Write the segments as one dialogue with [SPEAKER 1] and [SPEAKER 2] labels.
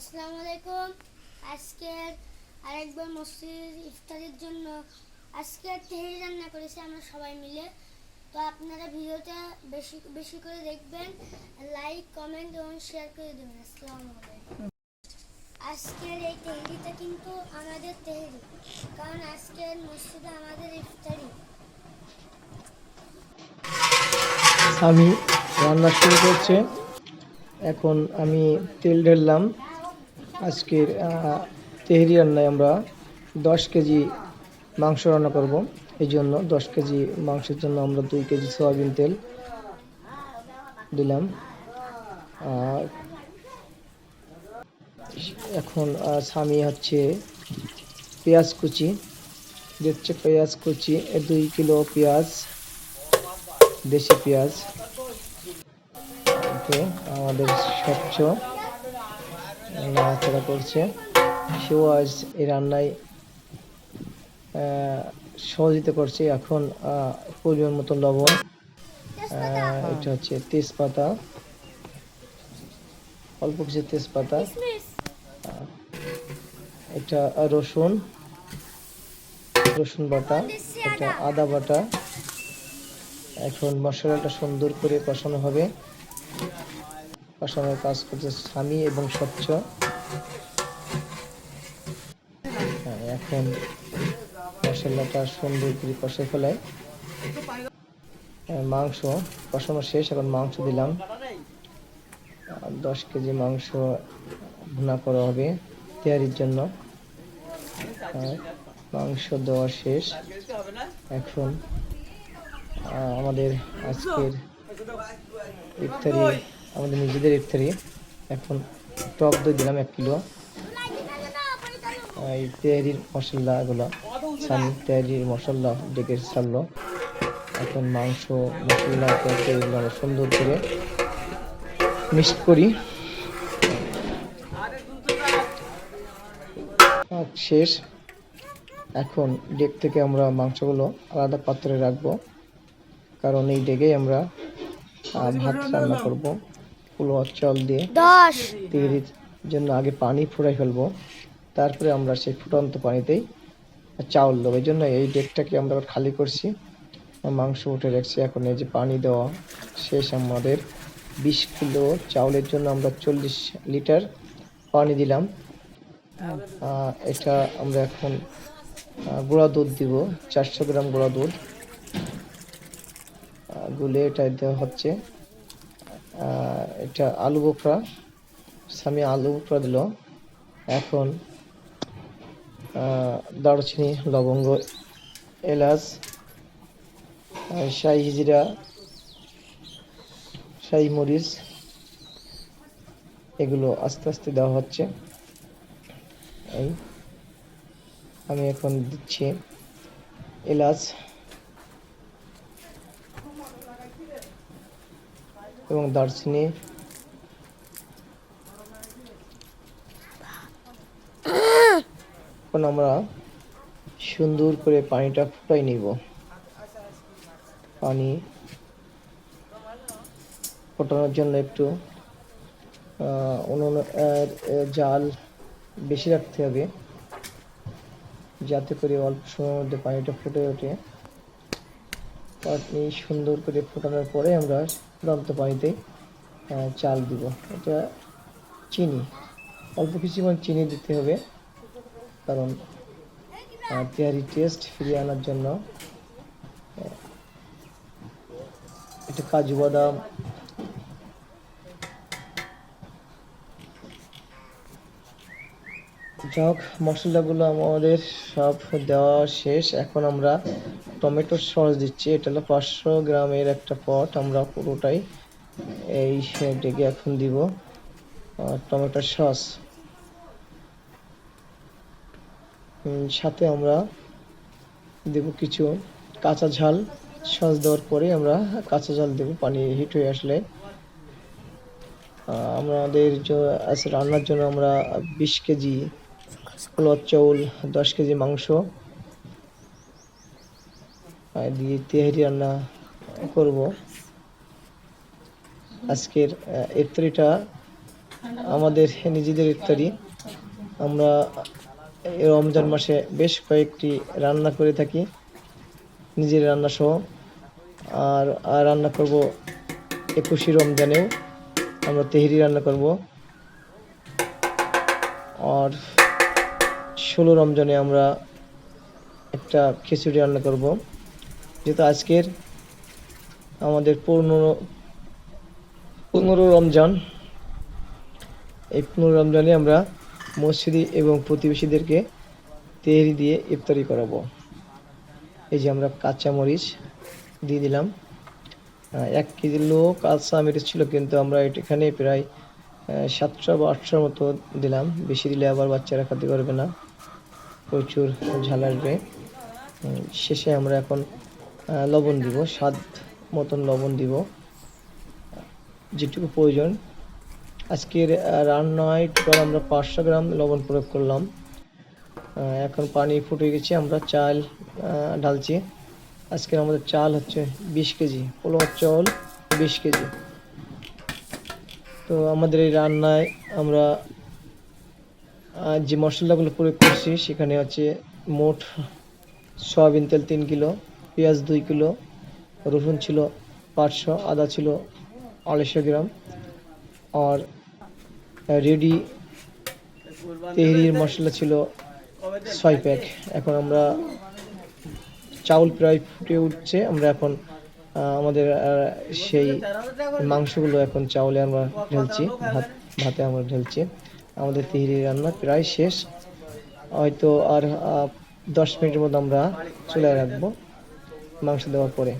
[SPEAKER 1] আসসালামু আলাইকুম। আজকের আরেকবার মসজিদ ইফতারের জন্য আজকে তেহরি রান্না করেছি আমরা সবাই মিলে। তো আপনারা ভিডিওটা বেশি বেশি করে দেখবেন, লাইক কমেন্ট এবং শেয়ার করে দেবেন। আসসালামু আলাইকুম। আজকের এই তেহরিটা কিন্তু আমাদের তেহরি, কারণ আজকের মসজিদে আমাদের ইফতারি।
[SPEAKER 2] আমি রান্না শুরু করছে। এখন আমি তেল ঢেললাম। আজকের তেহরি রান্নায় আমরা 10 কেজি মাংস রান্না করব। এই জন্য 10 কেজি মাংসের জন্য আমরা 2 কেজি সয়াবিন তেল দিলাম। আর এখন স্বামী হচ্ছে পেঁয়াজ কুচি দিচ্ছে। পেঁয়াজ কুচি 2 কিলো পেঁয়াজ, দেশি পেঁয়াজ। আমাদের স্বচ্ছ নাড়াচাড়া করছে। সেও আজ এই রান্নায় সহযোগিতা করছে। এখন পরিমাণ মতো লবণ, এটা হচ্ছে তেজপাতা, অল্প কিছু তেজপাতা, এটা রসুন বাটা, এটা আদা বাটা। এখন মশলাটা সুন্দর করে কষানো হবে। কষানোর কাজ করছে স্বামী এবং স্বচ্ছ। এখন মশলাটা সুন্দর করে কষে ফেলায়। মাংস কষানো শেষ। এখন মাংস দিলাম। 10 কেজি মাংস ভুনা করা হবে তৈরির জন্য। মাংস দেওয়া শেষ। এখন আমাদের আজকের ইফতারি, আমাদের নিজেদের ইফতারি। এখন টক দই দিলাম 1 কিলো। এই তেহারির মশলাগুলো স্বামী তেহারির মশলা ডেকে ছাড়লো। এখন মাংস মশলা এগুলো সুন্দর করে মিক্স করি। শেষ। এখন ডেক থেকে আমরা মাংসগুলো আলাদা পাত্রে রাখবো, কারণ এই ডেকেই আমরা ভাত রান্না করব পোলাও চাল দিয়ে। তেহারির জন্য আগে পানি ফুটাই ফেলবো, তারপরে আমরা সেই ফুটন্ত পানিতেই চাউল দেবো। এই জন্য এই ডেকটাকে আমরা খালি করছি, মাংস উঠে রাখছি। এখন এই যে পানি দেওয়া শেষ। আমাদের 20 কিলো চাউলের জন্য আমরা 40 লিটার পানি দিলাম। এটা আমরা এখন গুঁড়া দুধ দিব, 400 গ্রাম গুঁড়া দুধ গুলে এটা দেওয়া হচ্ছে। এটা আলু বোখরা, স্বামী আলু বোখরা দিল। এখন দারুচিনি, লবঙ্গ, এলাচ, শাহি জিরা, শাহি মরিচ, এগুলো আস্তে আস্তে দেওয়া হচ্ছে। এই আমি এখন দিচ্ছি এলাচ এবং দারচিনি। এখন আমরা সুন্দর করে পানিটা ফুটাই নিব। পানি ফোটানোর জন্য একটু জাল বেশি রাখতে হবে, যাতে করে অল্প সময়ের মধ্যে পানিটা ফুটে ওঠে। পানি সুন্দর করে ফোটানোর পরে আমরা ফুটন্ত পানিতে চাল দিব। এটা চিনি, অল্প কিছু চিনি দিতে হবে, কারণ তেহারি টেস্ট ফিরিয়ে আনার জন্য। এটা কাজু বাদাম, যাক মশলাগুলো আমাদের সব দেওয়া শেষ। এখন আমরা টমেটো সস দিচ্ছি। এটা হলো 500 গ্রামের একটা পট, আমরা পুরোটাই এই ডেকে এখন দিব টমেটো সস। সাথে আমরা দেব কিছু কাঁচা ঝাল। সস দেওয়ার পরে আমরা কাঁচা ঝাল দেব পানি হিট হয়ে আসলে। আমাদের রান্নার জন্য আমরা 20 কেজি পোলাও চাউল, 10 কেজি মাংস দিয়ে তেহারি রান্না করব। আজকের ইফতারিটা আমাদের নিজেদের ইফতারি। আমরা এই রমজান মাসে বেশ কয়েকটি রান্না করে থাকি, নিজের রান্না সহ। আর রান্না করব 21 রমজানেও আমরা তেহরি রান্না করব, আর 16 রমজানে আমরা একটা খিচুড়ি রান্না করব। যেহেতু আজকের আমাদের 15 রমজান, এই 15 রমজানে আমরা মসজিদি এবং প্রতিবেশীদেরকে তেহরি দিয়ে ইফতারি করাবো। এই যে আমরা কাঁচা মরিচ দিয়ে দিলাম, 1 কেজি কাঁচা মরিচ ছিল, কিন্তু আমরা এখানে প্রায় 700 বা 800 মতো দিলাম। বেশি দিলে আবার বাচ্চারা খেতে পারবে না, প্রচুর ঝাল আসবে। শেষে আমরা এখন লবণ দিব, স্বাদ মতন লবণ দিব, যেটুকু প্রয়োজন। আজকের রান্নায় টোটাল আমরা 500 গ্রাম লবণ প্রয়োগ করলাম। এখন পানি ফুটে গেছে, আমরা চাল ঢালছি। আজকের আমাদের চাল হচ্ছে 20 কেজি, পোলাও চাল 20 কেজি। তো আমাদের এই রান্নায় আমরা যে মশলাগুলো প্রয়োগ করছি সেখানে হচ্ছে মোট সয়াবিন তেল 3 কিলো, পেঁয়াজ 2 কিলো, রসুন ছিল 500, আদা ছিল 250 গ্রাম, আর রেডি তেহরির মশলা ছিল 6 প্যাক। এখন আমরা চাউল প্রায় ফুটে উঠছে, আমরা এখন আমাদের সেই মাংসগুলো এখন চাউলে আমরা ঢেলছি, ভাতে আমরা ঢেলছি। আমাদের তেহরি রান্না প্রায় শেষ, হয়তো আর 10 মিনিটের মধ্যে আমরা চুলায় রাখবো মাংস দেওয়ার পরে।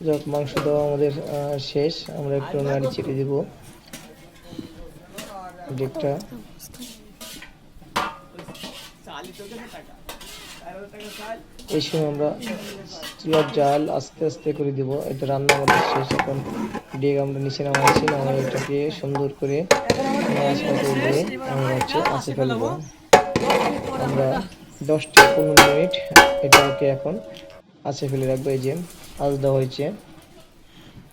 [SPEAKER 2] যাক, মাংস দেওয়া আমাদের শেষ। আমরা একটু নাড়ি ছেড়ে দিব ডেকটা। এই সময় আমরা চুলার জাল আস্তে আস্তে করে দিব। এটা রান্না আমাদের শেষ। এখন ডেক আমরা নিচে নামাচ্ছি, নামিয়ে এটাকে সুন্দর করে দিয়ে আমরা হচ্ছে আঁচে ফেলবো। আমরা 10 থেকে 15 মিনিট এটাকে এখন আঁচে ফেলে রাখবো। এই যে আঁচ দেওয়া হয়েছে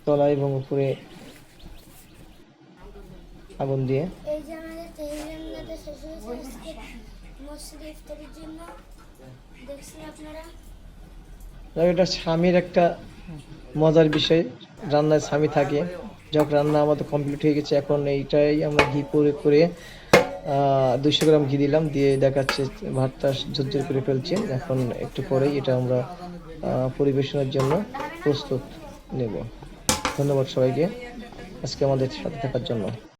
[SPEAKER 2] তলা এবং উপরে আগুন দিয়ে।
[SPEAKER 1] এই যে আমাদের তেহরি রান্নাটা শেষ হয়েছে আজকে মসজিদে ইফতারির জন্য। দেখছেন আপনারা,
[SPEAKER 2] এটা স্বামীর একটা মজার বিষয়, রান্নায় স্বামী থাকে। যখন রান্না আমাদের কমপ্লিট হয়ে গেছে, এখন এইটাই আমরা ঘি করে 200 গ্রাম ঘি দিলাম, দিয়ে দেখাচ্ছে ভাতটা ঝরঝর করে ফেলছে। এখন একটু পরেই এটা আমরা পরিবেশনের জন্য প্রস্তুত নেব। ধন্যবাদ সবাইকে আজকে আমাদের সাথে থাকার জন্য।